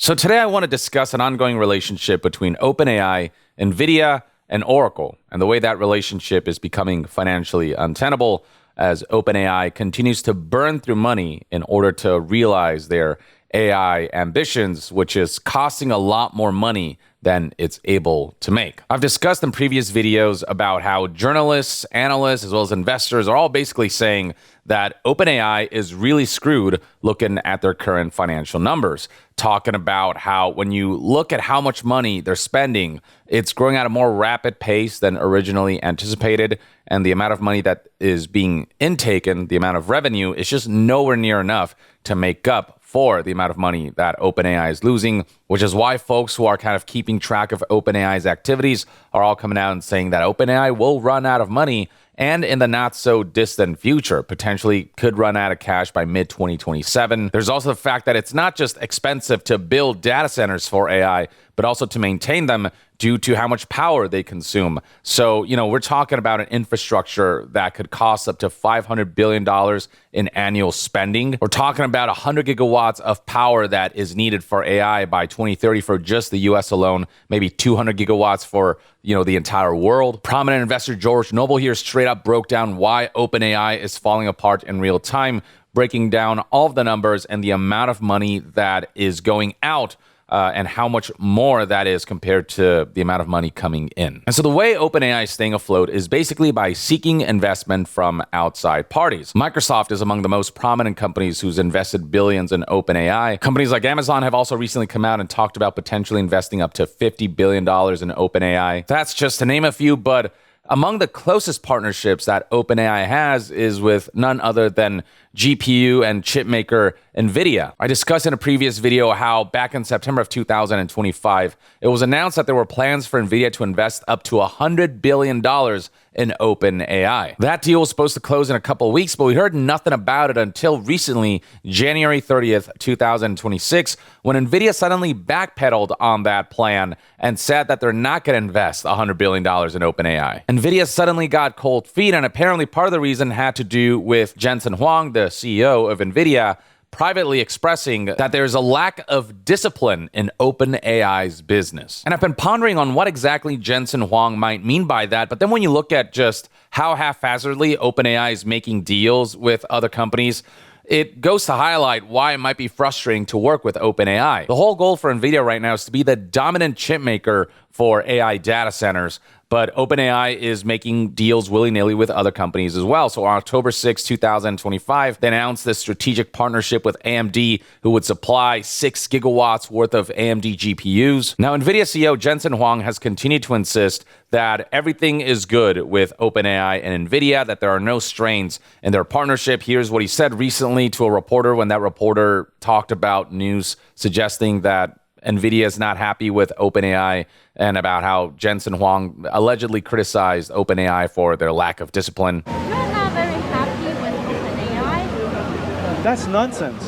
So today I want to discuss an ongoing relationship between OpenAI, Nvidia, and Oracle, and the way that relationship is becoming financially untenable as OpenAI continues to burn through money in order to realize their AI ambitions, which is costing a lot more money than it's able to make. I've discussed in previous videos about how journalists, analysts, as well as investors are all basically saying that OpenAI is really screwed looking at their current financial numbers, talking about how when you look at how much money they're spending, it's growing at a more rapid pace than originally anticipated, and the amount of money that is being intaken, the amount of revenue, is just nowhere near enough to make up for the amount of money that OpenAI is losing, which is why folks who are kind of keeping track of OpenAI's activities are all coming out and saying that OpenAI will run out of money and in the not so distant future, potentially could run out of cash by mid-2027. There's also the fact that it's not just expensive to build data centers for AI, but also to maintain them due to how much power they consume. So, we're talking about an infrastructure that could cost up to $500 billion in annual spending. We're talking about 100 gigawatts of power that is needed for AI by 2030 for just the US alone, maybe 200 gigawatts for the entire world. Prominent investor George Noble here straight up broke down why OpenAI is falling apart in real time, breaking down all of the numbers and the amount of money that is going out and how much more that is compared to the amount of money coming in. And so the way OpenAI is staying afloat is basically by seeking investment from outside parties. Microsoft is among the most prominent companies who's invested billions in OpenAI. Companies like Amazon have also recently come out and talked about potentially investing up to $50 billion in OpenAI. That's just to name a few, but among the closest partnerships that OpenAI has is with none other than GPU and chip maker Nvidia. I discussed in a previous video how back in September of 2025, it was announced that there were plans for Nvidia to invest up to $100 billion in OpenAI. That deal was supposed to close in a couple of weeks, but we heard nothing about it until recently, January 30th, 2026, when Nvidia suddenly backpedaled on that plan and said that they're not going to invest $100 billion in OpenAI. Nvidia suddenly got cold feet, and apparently part of the reason had to do with Jensen Huang, the CEO of Nvidia, privately expressing that there's a lack of discipline in OpenAI's business. And I've been pondering on what exactly Jensen Huang might mean by that, but then when you look at just how haphazardly OpenAI is making deals with other companies, it goes to highlight why it might be frustrating to work with OpenAI. The whole goal for Nvidia right now is to be the dominant chip maker for AI data centers, but OpenAI is making deals willy-nilly with other companies as well. So on October 6, 2025, they announced this strategic partnership with AMD, who would supply 6 gigawatts worth of AMD GPUs. Now, Nvidia CEO Jensen Huang has continued to insist that everything is good with OpenAI and Nvidia, that there are no strains in their partnership. Here's what he said recently to a reporter when that reporter talked about news suggesting that Nvidia is not happy with OpenAI and about how Jensen Huang allegedly criticized OpenAI for their lack of discipline. You're not very happy with OpenAI? That's nonsense.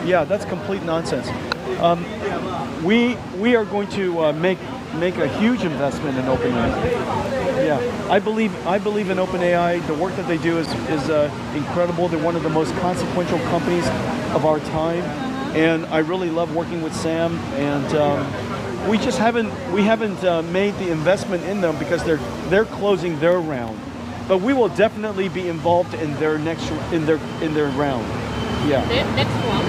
Yeah, that's complete nonsense. We are going to make a huge investment in OpenAI. Yeah, I believe in OpenAI. The work that they do is incredible. They're one of the most consequential companies of our time. And I really love working with Sam, and we haven't made the investment in them because they're closing their round, but we will definitely be involved in their next in their round. Yeah. The next one.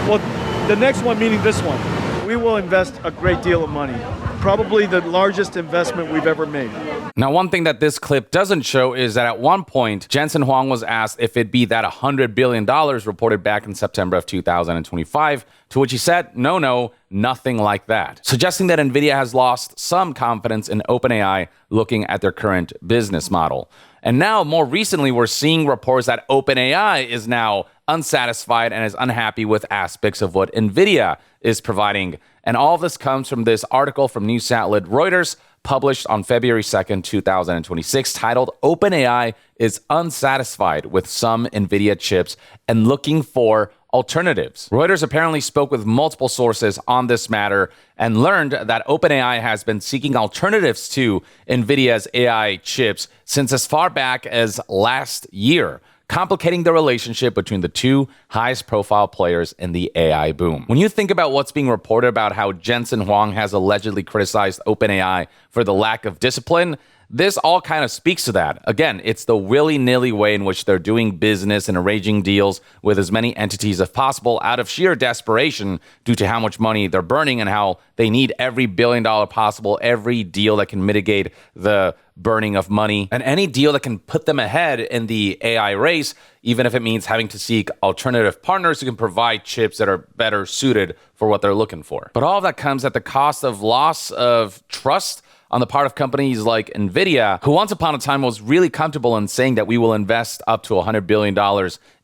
Well, the next one meaning this one. We will invest a great deal of money, probably the largest investment we've ever made. Now, one thing that this clip doesn't show is that at one point, Jensen Huang was asked if it'd be that $100 billion reported back in September of 2025, to which he said, no, nothing like that, suggesting that Nvidia has lost some confidence in OpenAI looking at their current business model. And now, more recently, we're seeing reports that OpenAI is now unsatisfied and is unhappy with aspects of what Nvidia is providing. And all of this comes from this article from news outlet Reuters, published on February 2nd, 2026, titled OpenAI is unsatisfied with some Nvidia chips and looking for alternatives. Reuters apparently spoke with multiple sources on this matter and learned that OpenAI has been seeking alternatives to Nvidia's AI chips since as far back as last year. complicating the relationship between the two highest profile players in the AI boom. When you think about what's being reported about how Jensen Huang has allegedly criticized OpenAI for the lack of discipline, this all kind of speaks to that. Again, it's the willy-nilly way in which they're doing business and arranging deals with as many entities as possible out of sheer desperation due to how much money they're burning and how they need every $1 billion possible, every deal that can mitigate the burning of money, and any deal that can put them ahead in the AI race, even if it means having to seek alternative partners who can provide chips that are better suited for what they're looking for. But all of that comes at the cost of loss of trust on the part of companies like Nvidia, who once upon a time was really comfortable in saying that we will invest up to $100 billion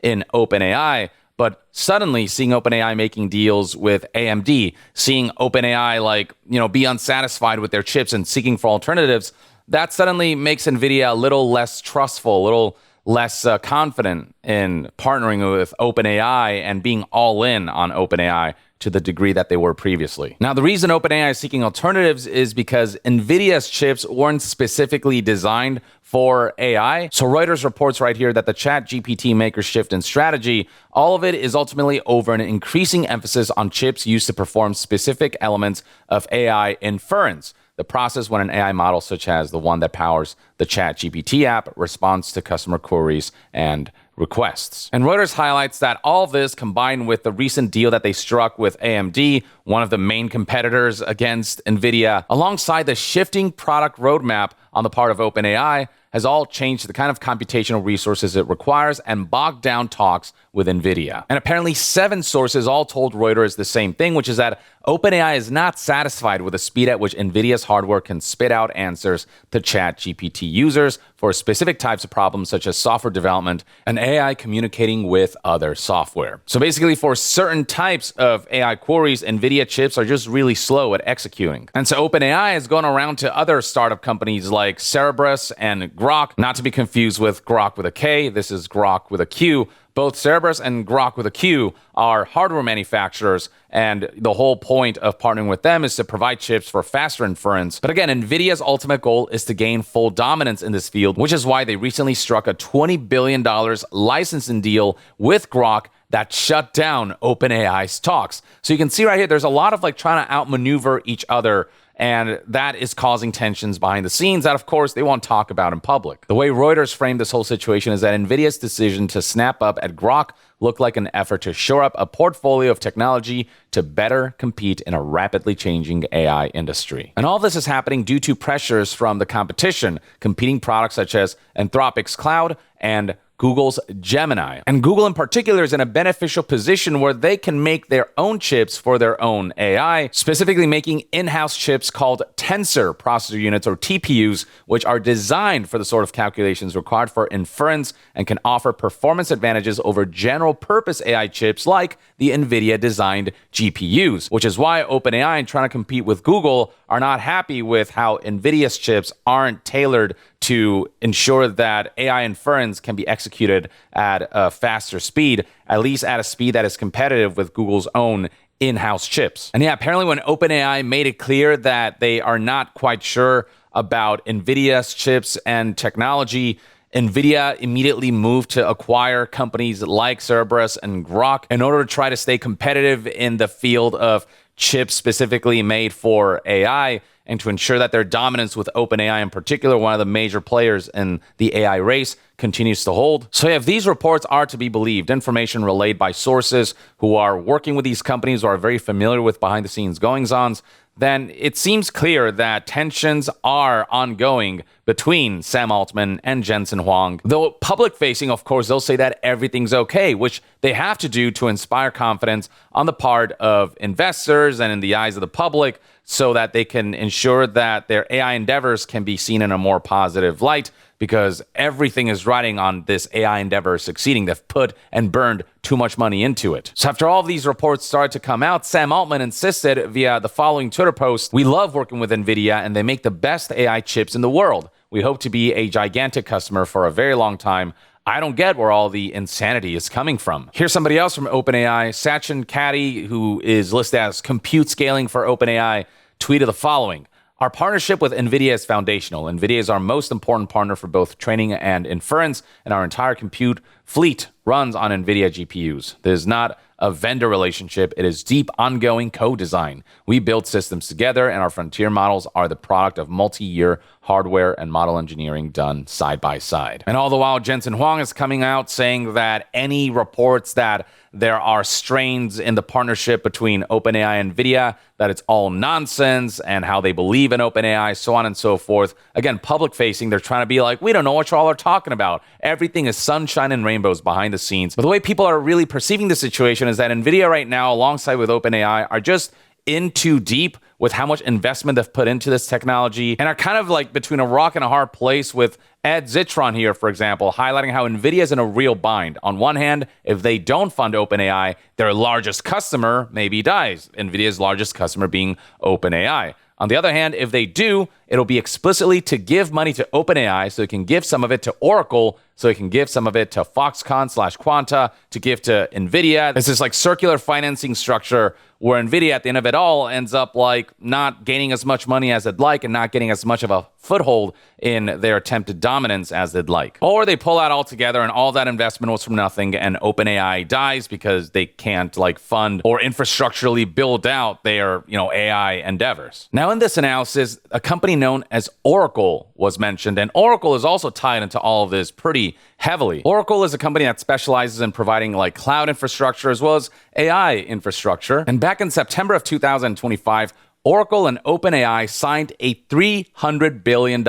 in OpenAI. But suddenly seeing OpenAI making deals with AMD, seeing OpenAI be unsatisfied with their chips and seeking for alternatives, that suddenly makes Nvidia a little less trustful, a little less confident in partnering with OpenAI and being all in on OpenAI to the degree that they were previously. Now, the reason OpenAI is seeking alternatives is because NVIDIA's chips weren't specifically designed for AI. So Reuters reports right here that the ChatGPT maker's shift in strategy, all of it is ultimately over an increasing emphasis on chips used to perform specific elements of AI inference. The process when an AI model such as the one that powers the ChatGPT app responds to customer queries and requests. And Reuters highlights that all this, combined with the recent deal that they struck with AMD, one of the main competitors against Nvidia, alongside the shifting product roadmap on the part of OpenAI, has all changed the kind of computational resources it requires and bogged down talks with Nvidia. And apparently 7 sources all told Reuters the same thing, which is that OpenAI is not satisfied with the speed at which Nvidia's hardware can spit out answers to ChatGPT users for specific types of problems such as software development and AI communicating with other software. So basically, for certain types of AI queries, Nvidia chips are just really slow at executing. And so OpenAI has gone around to other startup companies like Cerberus and Grok, not to be confused with Grok with a K. This is Grok with a Q. Both Cerberus and Grok with a Q are hardware manufacturers, and the whole point of partnering with them is to provide chips for faster inference. But again, NVIDIA's ultimate goal is to gain full dominance in this field, which is why they recently struck a $20 billion licensing deal with Grok that shut down OpenAI's talks. So you can see right here, there's a lot of trying to outmaneuver each other, and that is causing tensions behind the scenes that, of course, they won't talk about in public. The way Reuters framed this whole situation is that NVIDIA's decision to snap up at Grok looked like an effort to shore up a portfolio of technology to better compete in a rapidly changing AI industry. And all this is happening due to pressures from the competition, competing products such as Anthropic's Cloud and Google's Gemini. And Google in particular is in a beneficial position where they can make their own chips for their own AI, specifically making in-house chips called tensor processor units, or TPUs, which are designed for the sort of calculations required for inference and can offer performance advantages over general purpose AI chips like the NVIDIA designed GPUs, which is why OpenAI, trying to compete with Google, are not happy with how NVIDIA's chips aren't tailored to ensure that AI inference can be executed at a faster speed, at least at a speed that is competitive with Google's own in-house chips. And yeah, apparently when OpenAI made it clear that they are not quite sure about NVIDIA's chips and technology, NVIDIA immediately moved to acquire companies like Cerberus and Grok in order to try to stay competitive in the field of chips specifically made for AI, and to ensure that their dominance with OpenAI in particular, one of the major players in the AI race, continues to hold. So if these reports are to be believed, information relayed by sources who are working with these companies or are very familiar with behind-the-scenes goings-ons, then it seems clear that tensions are ongoing between Sam Altman and Jensen Huang. Though public-facing, of course, they'll say that everything's okay, which they have to do to inspire confidence on the part of investors and in the eyes of the public, so that they can ensure that their AI endeavors can be seen in a more positive light, because everything is riding on this AI endeavor succeeding. They've put and burned too much money into it. So after all of these reports started to come out, Sam Altman insisted via the following Twitter post: "We love working with Nvidia, and they make the best AI chips in the world. We hope to be a gigantic customer for a very long time. I don't get where all the insanity is coming from." Here's somebody else from OpenAI, Sachin Katti, who is listed as compute scaling for OpenAI, tweeted the following: Our partnership with Nvidia is foundational. Nvidia is our most important partner for both training and inference, and our entire compute fleet runs on Nvidia GPUs. This is not a vendor relationship. It is deep, ongoing co-design. We build systems together, and our frontier models are the product of multi-year hardware and model engineering done side by side. And all the while, Jensen Huang is coming out saying that any reports that there are strains in the partnership between OpenAI and Nvidia, that it's all nonsense, and how they believe in OpenAI, so on and so forth. Again, public facing, they're trying to be like, we don't know what y'all are talking about. Everything is sunshine and rainbows behind the scenes. But the way people are really perceiving the situation is that Nvidia right now, alongside with OpenAI, are just in too deep with how much investment they've put into this technology, and are kind of like between a rock and a hard place, with Ed Zitron here, for example, highlighting how Nvidia is in a real bind. On one hand, if they don't fund OpenAI, their largest customer maybe dies. Nvidia's largest customer being OpenAI. On the other hand, if they do, it'll be explicitly to give money to OpenAI, so it can give some of it to Oracle, so it can give some of it to Foxconn/Quanta, to give to Nvidia. It's this like circular financing structure where Nvidia, at the end of it all, ends up like not gaining as much money as they'd like, and not getting as much of a foothold in their attempted dominance as they'd like. Or they pull out altogether, and all that investment was from nothing, and OpenAI dies because they can't like fund or infrastructurally build out their, AI endeavors. Now, in this analysis, a company known as Oracle was mentioned, and Oracle is also tied into all of this pretty heavily. Oracle is a company that specializes in providing like cloud infrastructure as well as AI infrastructure. And back in September of 2025, Oracle and OpenAI signed a $300 billion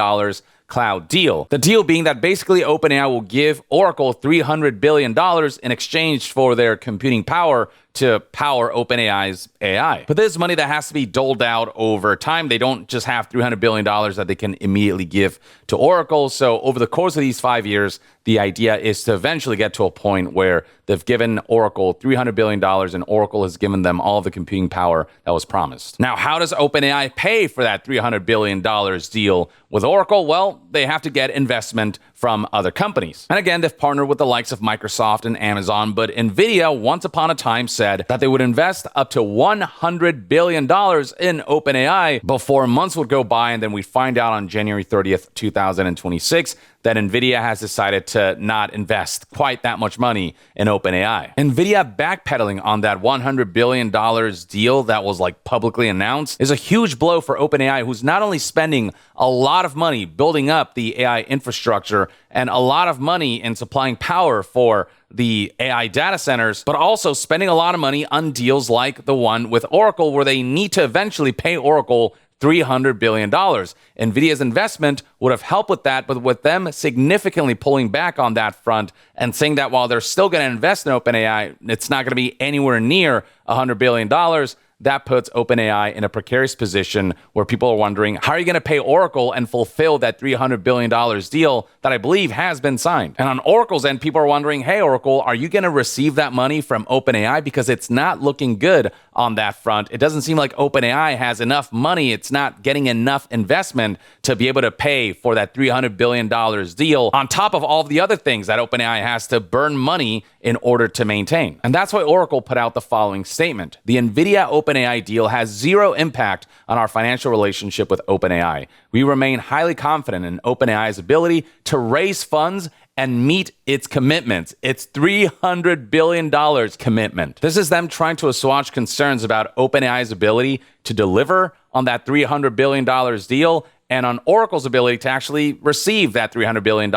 cloud deal. The deal being that basically OpenAI will give Oracle $300 billion in exchange for their computing power to power OpenAI's AI. But this is money that has to be doled out over time. They don't just have $300 billion that they can immediately give to Oracle. So over the course of these 5 years, the idea is to eventually get to a point where they've given Oracle $300 billion and Oracle has given them all of the computing power that was promised. Now, how does OpenAI pay for that $300 billion deal with Oracle? Well, they have to get investment from other companies. And again, they've partnered with the likes of Microsoft and Amazon, but Nvidia once upon a time said that they would invest up to $100 billion in OpenAI before months would go by, and then we find out on January 30th, 2026, that Nvidia has decided to not invest quite that much money in OpenAI. Nvidia backpedaling on that $100 billion deal that was like publicly announced is a huge blow for OpenAI, who's not only spending a lot of money building up the AI infrastructure and a lot of money in supplying power for the AI data centers, but also spending a lot of money on deals like the one with Oracle, where they need to eventually pay Oracle $300 billion. Nvidia's investment would have helped with that, but with them significantly pulling back on that front and saying that while they're still going to invest in OpenAI, it's not going to be anywhere near $100 billion. That puts OpenAI in a precarious position where people are wondering, how are you going to pay Oracle and fulfill that $300 billion deal that I believe has been signed? And on Oracle's end, people are wondering, hey, Oracle, are you going to receive that money from OpenAI? Because it's not looking good on that front. It doesn't seem like OpenAI has enough money. It's not getting enough investment to be able to pay for that $300 billion deal, on top of all of the other things that OpenAI has to burn money in order to maintain. And that's why Oracle put out the following statement: the Nvidia OpenAI deal has zero impact on our financial relationship with OpenAI. We remain highly confident in OpenAI's ability to raise funds and meet its commitments, its $300 billion commitment. This is them trying to assuage concerns about OpenAI's ability to deliver on that $300 billion deal, and on Oracle's ability to actually receive that $300 billion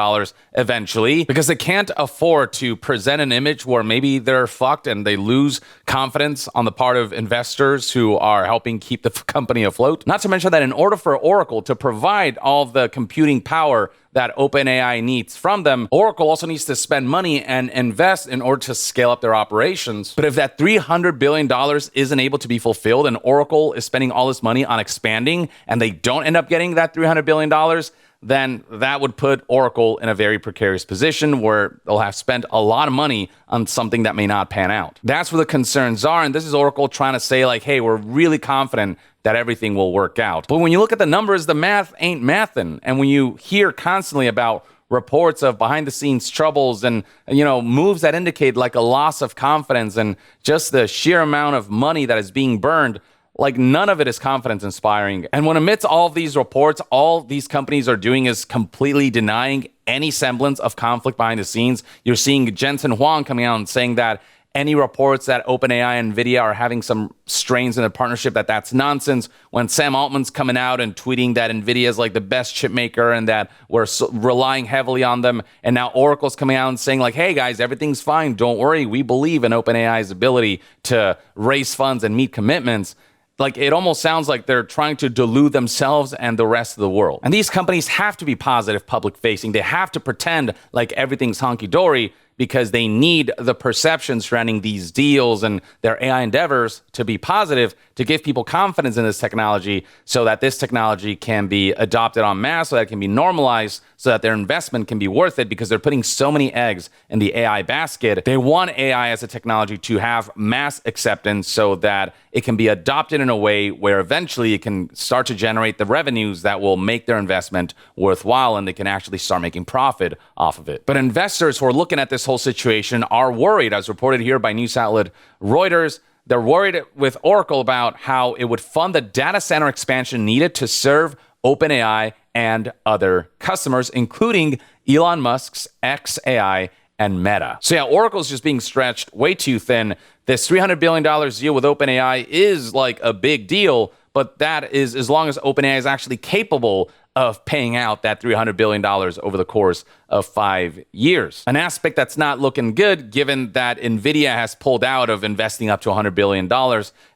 eventually, because they can't afford to present an image where maybe they're fucked and they lose confidence on the part of investors who are helping keep the company afloat. Not to mention that in order for Oracle to provide all the computing power that OpenAI needs from them, Oracle also needs to spend money and invest in order to scale up their operations. But if that $300 billion isn't able to be fulfilled and Oracle is spending all this money on expanding and they don't end up getting that $300 billion, then that would put Oracle in a very precarious position where they'll have spent a lot of money on something that may not pan out. That's where the concerns are, and this is Oracle trying to say like, hey, we're really confident that everything will work out. But when you look at the numbers, the math ain't mathin'. And when you hear constantly about reports of behind the scenes troubles and, moves that indicate like a loss of confidence and just the sheer amount of money that is being burned, Like, none of it is confidence inspiring. And when amidst all of these reports, all these companies are doing is completely denying any semblance of conflict behind the scenes. You're seeing Jensen Huang coming out and saying that any reports that OpenAI and Nvidia are having some strains in the partnership, that's nonsense. When Sam Altman's coming out and tweeting that Nvidia is like the best chip maker and that we're relying heavily on them. And now Oracle's coming out and saying like, hey guys, everything's fine. Don't worry. We believe in OpenAI's ability to raise funds and meet commitments. Like, it almost sounds like they're trying to delude themselves and the rest of the world. And these companies have to be positive, public facing. They have to pretend like everything's honky-dory because they need the perception surrounding these deals and their AI endeavors to be positive, to give people confidence in this technology so that this technology can be adopted en masse, so that it can be normalized, so that their investment can be worth it, because they're putting so many eggs in the AI basket. They want AI as a technology to have mass acceptance so that it can be adopted in a way where eventually it can start to generate the revenues that will make their investment worthwhile and they can actually start making profit off of it. But investors who are looking at this whole situation are worried, as reported here by news outlet Reuters. They're worried with Oracle about how it would fund the data center expansion needed to serve OpenAI and other customers, including Elon Musk's xAI and Meta. So yeah, Oracle's just being stretched way too thin. This $300 billion deal with OpenAI is like a big deal, but that is as long as OpenAI is actually capable of paying out that $300 billion over the course of 5 years. An aspect that's not looking good, given that Nvidia has pulled out of investing up to $100 billion.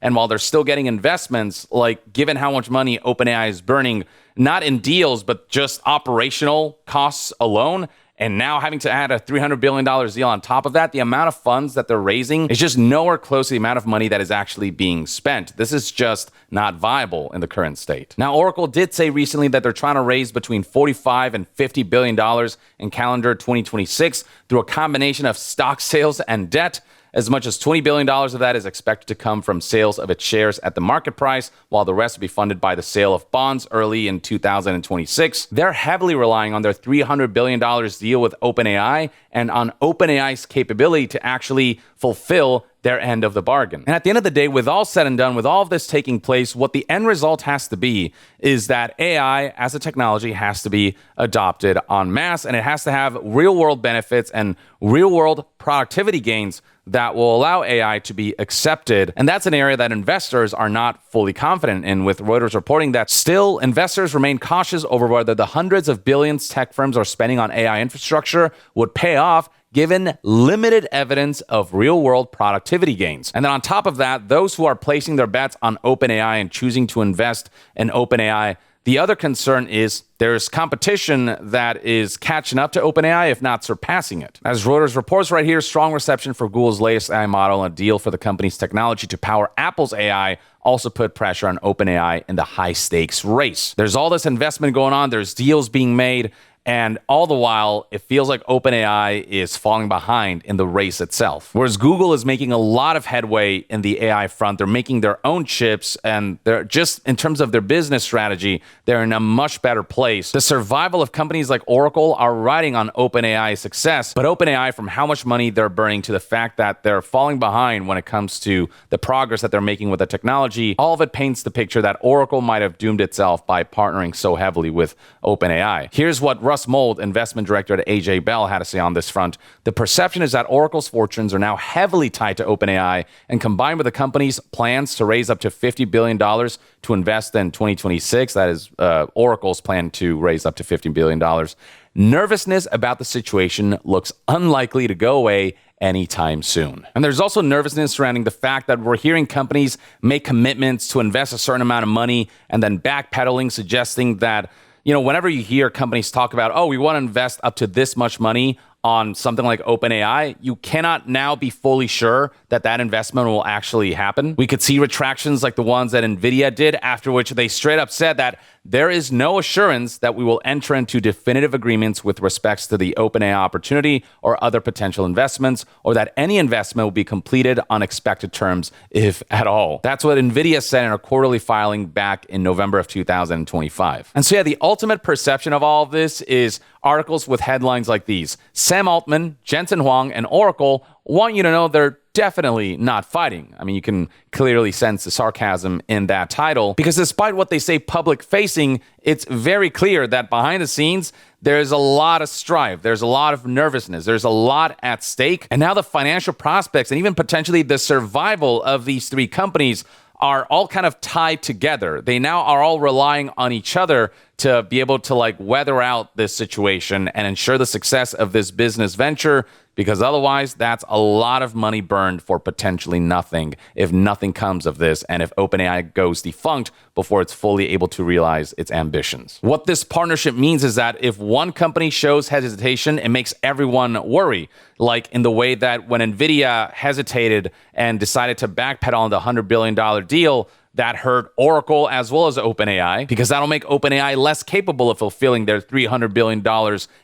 And while they're still getting investments, like, given how much money OpenAI is burning, not in deals, but just operational costs alone, and now having to add a $300 billion deal on top of that, the amount of funds that they're raising is just nowhere close to the amount of money that is actually being spent. This is just not viable in the current state. Now, Oracle did say recently that they're trying to raise between $45 and $50 billion in calendar 2026 through a combination of stock sales and debt. As much as $20 billion of that is expected to come from sales of its shares at the market price, while the rest will be funded by the sale of bonds early in 2026. They're heavily relying on their $300 billion deal with OpenAI and on OpenAI's capability to actually fulfill their end of the bargain. And at the end of the day, with all said and done, with all of this taking place, what the end result has to be is that AI as a technology has to be adopted en masse, and it has to have real-world benefits and real-world productivity gains that will allow AI to be accepted. And that's an area that investors are not fully confident in, with Reuters reporting that still investors remain cautious over whether the hundreds of billions tech firms are spending on AI infrastructure would pay off, given limited evidence of real-world productivity gains. And then on top of that, those who are placing their bets on OpenAI and choosing to invest in OpenAI, the other concern is there's competition that is catching up to OpenAI, if not surpassing it. As Reuters reports right here, strong reception for Google's latest AI model and a deal for the company's technology to power Apple's AI also put pressure on OpenAI in the high-stakes race. There's all this investment going on, there's deals being made, and all the while, it feels like OpenAI is falling behind in the race itself. Whereas Google is making a lot of headway in the AI front. They're making their own chips, and they're just, in terms of their business strategy, they're in a much better place. The survival of companies like Oracle are riding on OpenAI's success, but OpenAI, from how much money they're burning to the fact that they're falling behind when it comes to the progress that they're making with the technology, all of it paints the picture that Oracle might have doomed itself by partnering so heavily with OpenAI. Here's what Russ Mould, investment director at AJ Bell, had to say on this front. The perception is that Oracle's fortunes are now heavily tied to OpenAI, and combined with the company's plans to raise up to $50 billion to invest in 2026, that is Oracle's plan to raise up to $50 billion, nervousness about the situation looks unlikely to go away anytime soon. And there's also nervousness surrounding the fact that we're hearing companies make commitments to invest a certain amount of money and then backpedaling, suggesting that, you know, whenever you hear companies talk about, oh, we want to invest up to this much money on something like OpenAI, you cannot now be fully sure that that investment will actually happen. We could see retractions like the ones that Nvidia did, after which they straight up said that there is no assurance that we will enter into definitive agreements with respects to the OpenAI opportunity or other potential investments, or that any investment will be completed on expected terms, if at all. That's what Nvidia said in a quarterly filing back in November of 2025. And so yeah, the ultimate perception of all of this is articles with headlines like these: Sam Altman, Jensen Huang, and Oracle want you to know they're definitely not fighting. I mean, you can clearly sense the sarcasm in that title, because despite what they say public facing, it's very clear that behind the scenes, there's a lot of strife. There's a lot of nervousness. There's a lot at stake. And now the financial prospects and even potentially the survival of these three companies are all kind of tied together. They now are all relying on each other to be able to weather out this situation and ensure the success of this business venture, because otherwise that's a lot of money burned for potentially nothing if nothing comes of this and if OpenAI goes defunct before it's fully able to realize its ambitions. What this partnership means is that if one company shows hesitation, it makes everyone worry, like in the way that when Nvidia hesitated and decided to backpedal on the $100 billion deal, that hurt Oracle as well as OpenAI, because that'll make OpenAI less capable of fulfilling their $300 billion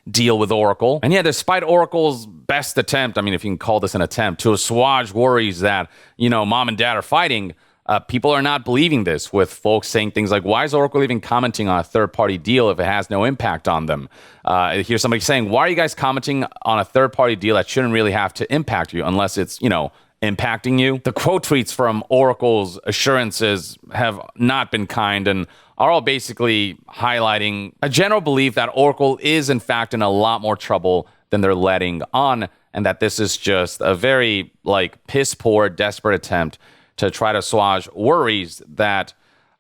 deal with Oracle. And yeah, despite Oracle's best attempt, I mean, if you can call this an attempt, to assuage worries that, mom and dad are fighting, people are not believing this, with folks saying things like, why is Oracle even commenting on a third-party deal if it has no impact on them? Here's somebody saying, why are you guys commenting on a third-party deal that shouldn't really have to impact you unless it's, impacting you? The quote tweets from Oracle's assurances have not been kind and are all basically highlighting a general belief that Oracle is in fact in a lot more trouble than they're letting on, and that this is just a very piss poor, desperate attempt to try to assuage worries that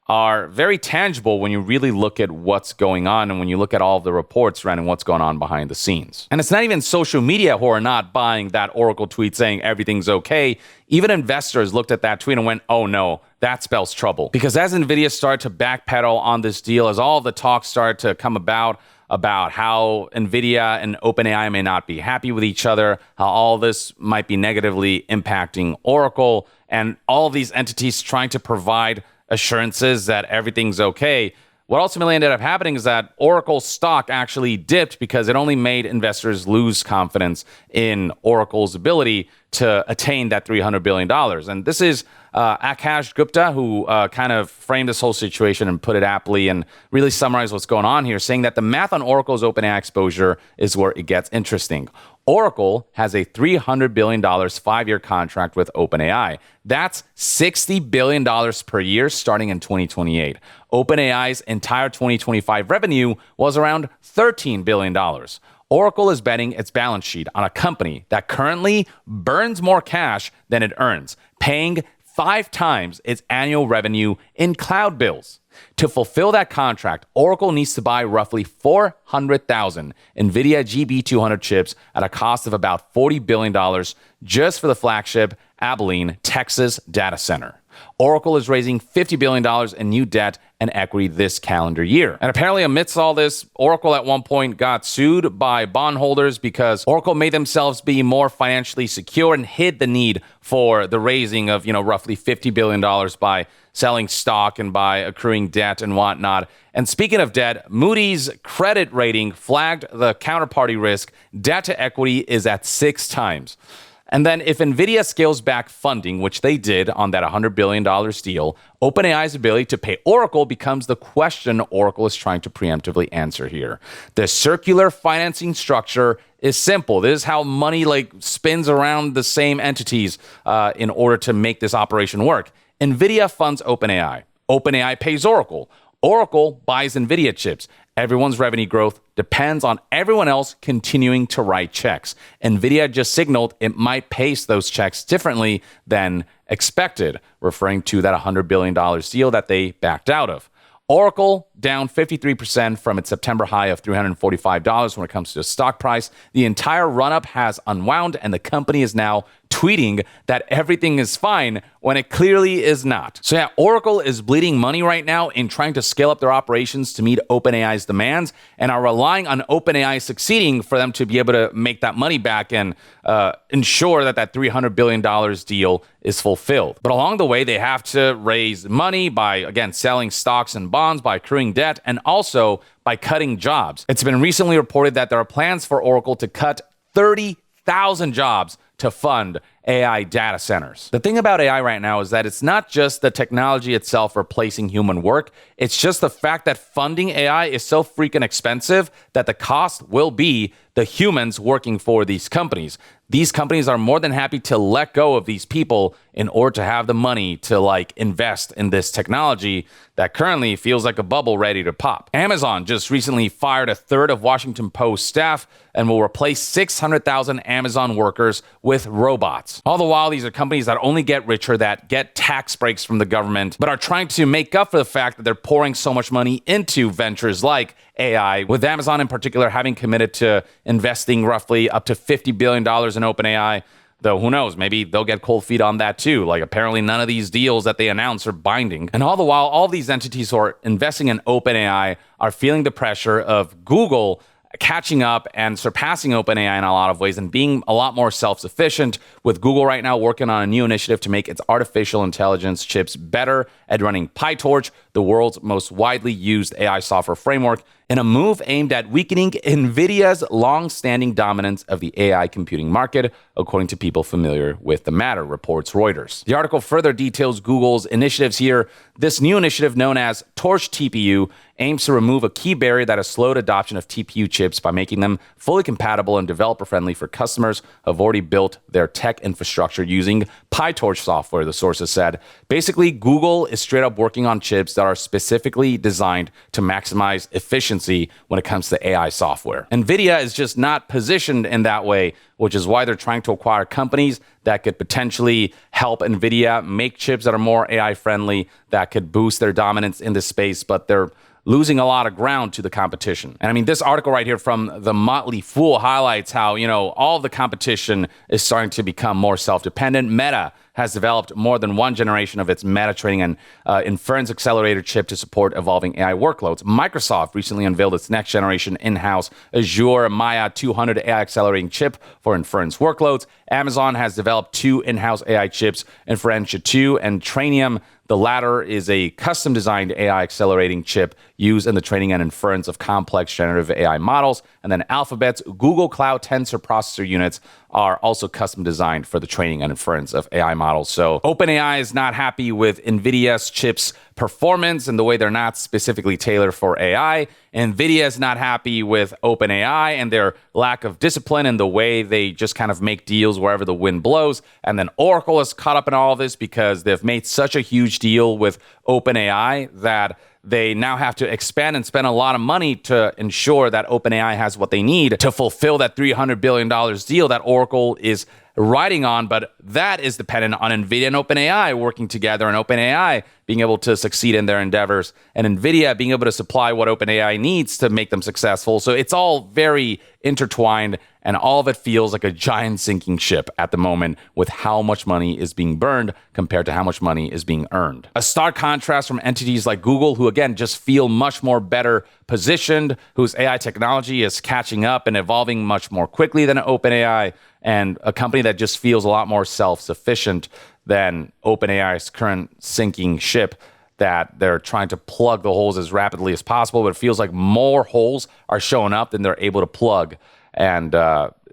are very tangible when you really look at what's going on and when you look at all of the reports surrounding what's going on behind the scenes. And it's not even social media who are not buying that Oracle tweet saying everything's okay. Even investors looked at that tweet and went, oh no, that spells trouble. Because as Nvidia started to backpedal on this deal, as all of the talk started to come about how Nvidia and OpenAI may not be happy with each other, how all this might be negatively impacting Oracle, and all of these entities trying to provide assurances that everything's okay, what ultimately ended up happening is that Oracle's stock actually dipped because it only made investors lose confidence in Oracle's ability to attain that $300 billion. And this is Akash Gupta, who kind of framed this whole situation and put it aptly and really summarized what's going on here, saying that the math on Oracle's OpenAI exposure is where it gets interesting. Oracle has a $300 billion 5-year contract with OpenAI. That's $60 billion per year starting in 2028. OpenAI's entire 2025 revenue was around $13 billion. Oracle is betting its balance sheet on a company that currently burns more cash than it earns, paying 5 times its annual revenue in cloud bills. To fulfill that contract, Oracle needs to buy roughly 400,000 Nvidia GB200 chips at a cost of about $40 billion just for the flagship Abilene, Texas data center. Oracle is raising $50 billion in new debt and equity this calendar year. And apparently amidst all this, Oracle at one point got sued by bondholders because Oracle made themselves be more financially secure and hid the need for the raising of, roughly $50 billion by selling stock and by accruing debt and whatnot. And speaking of debt, Moody's credit rating flagged the counterparty risk. Debt to equity is at 6 times. And then if Nvidia scales back funding, which they did on that $100 billion deal, OpenAI's ability to pay Oracle becomes the question Oracle is trying to preemptively answer here. The circular financing structure is simple. This is how money spins around the same entities in order to make this operation work. Nvidia funds OpenAI. OpenAI pays Oracle. Oracle buys Nvidia chips. Everyone's revenue growth depends on everyone else continuing to write checks. Nvidia just signaled it might pace those checks differently than expected, referring to that $100 billion deal that they backed out of. Oracle down 53% from its September high of $345 when it comes to the stock price. The entire run-up has unwound, and the company is now tweeting that everything is fine when it clearly is not. So yeah, Oracle is bleeding money right now in trying to scale up their operations to meet OpenAI's demands and are relying on OpenAI succeeding for them to be able to make that money back and ensure that that $300 billion deal is fulfilled. But along the way, they have to raise money by, again, selling stocks and bonds, by accruing debt, and also by cutting jobs. It's been recently reported that there are plans for Oracle to cut 30,000 jobs to to fund AI data centers. The thing about AI right now is that it's not just the technology itself replacing human work, it's just the fact that funding AI is so freaking expensive that the cost will be the humans working for these companies. These companies are more than happy to let go of these people in order to have the money to invest in this technology that currently feels like a bubble ready to pop. Amazon just recently fired a third of Washington Post staff and will replace 600,000 Amazon workers with robots. All the while, these are companies that only get richer, that get tax breaks from the government, but are trying to make up for the fact that they're pouring so much money into ventures like AI, with Amazon in particular having committed to investing roughly up to $50 billion in OpenAI. Though who knows, maybe they'll get cold feet on that too. Apparently none of these deals that they announce are binding. And all the while, all these entities who are investing in OpenAI are feeling the pressure of Google catching up and surpassing OpenAI in a lot of ways and being a lot more self-sufficient, with Google right now working on a new initiative to make its artificial intelligence chips better at running PyTorch, the world's most widely used AI software framework, in a move aimed at weakening Nvidia's long-standing dominance of the AI computing market, according to people familiar with the matter, reports Reuters. The article further details Google's initiatives here. This new initiative, known as Torch TPU, aims to remove a key barrier that has slowed adoption of TPU chips by making them fully compatible and developer-friendly for customers who have already built their tech infrastructure using PyTorch software, the sources said. Basically, Google is straight up working on chips that are specifically designed to maximize efficiency when it comes to AI software. Nvidia is just not positioned in that way, which is why they're trying to acquire companies that could potentially help Nvidia make chips that are more AI friendly, that could boost their dominance in this space, but they're losing a lot of ground to the competition. And I mean, this article right here from The Motley Fool highlights how, all of the competition is starting to become more self-dependent. Meta has developed more than one generation of its meta training and inference accelerator chip to support evolving AI workloads. Microsoft recently unveiled its next generation in-house Azure Maya 200 AI accelerating chip for inference workloads. Amazon has developed two in-house AI chips, Inferentia 2 and Trainium. The latter is a custom-designed AI accelerating chip used in the training and inference of complex generative AI models. And then Alphabet's Google Cloud Tensor Processor units are also custom-designed for the training and inference of AI models. So OpenAI is not happy with NVIDIA's chips performance and the way they're not specifically tailored for AI. NVIDIA is not happy with OpenAI and their lack of discipline and the way they just kind of make deals wherever the wind blows. And then Oracle is caught up in all of this because they've made such a huge deal with OpenAI that they now have to expand and spend a lot of money to ensure that OpenAI has what they need to fulfill that $300 billion deal that Oracle is riding on. But that is dependent on NVIDIA and OpenAI working together, and OpenAI being able to succeed in their endeavors, and NVIDIA being able to supply what OpenAI needs to make them successful. So it's all very intertwined, and all of it feels like a giant sinking ship at the moment with how much money is being burned compared to how much money is being earned. A stark contrast from entities like Google, who again just feel much more better positioned, whose AI technology is catching up and evolving much more quickly than OpenAI, and a company that just feels a lot more self-sufficient than OpenAI's current sinking ship, that they're trying to plug the holes as rapidly as possible, but it feels like more holes are showing up than they're able to plug. And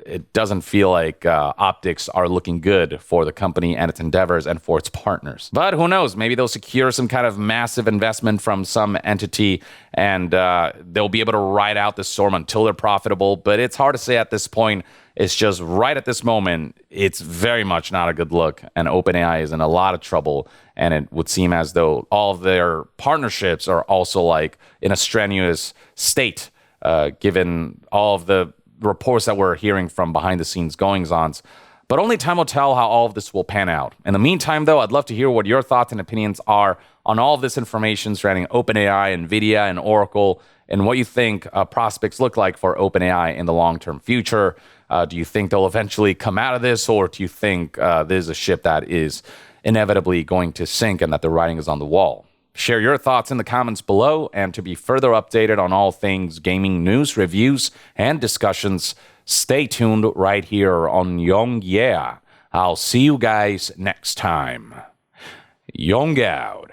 it doesn't feel like optics are looking good for the company and its endeavors and for its partners. But who knows? Maybe they'll secure some kind of massive investment from some entity and they'll be able to ride out this storm until they're profitable. But it's hard to say at this point. It's just right at this moment, it's very much not a good look. And OpenAI is in a lot of trouble. And it would seem as though all of their partnerships are also in a strenuous state, given all of the reports that we're hearing from behind the scenes goings-ons. But only time will tell how all of this will pan out. In the meantime, though, I'd love to hear what your thoughts and opinions are on all of this information surrounding OpenAI, Nvidia, and Oracle, and what you think prospects look like for OpenAI in the long-term future. Do you think they'll eventually come out of this, or do you think this is a ship that is inevitably going to sink and that the writing is on the wall? Share your thoughts in the comments below, and to be further updated on all things gaming news, reviews, and discussions, stay tuned right here on Young Yeah. I'll see you guys next time. Young out.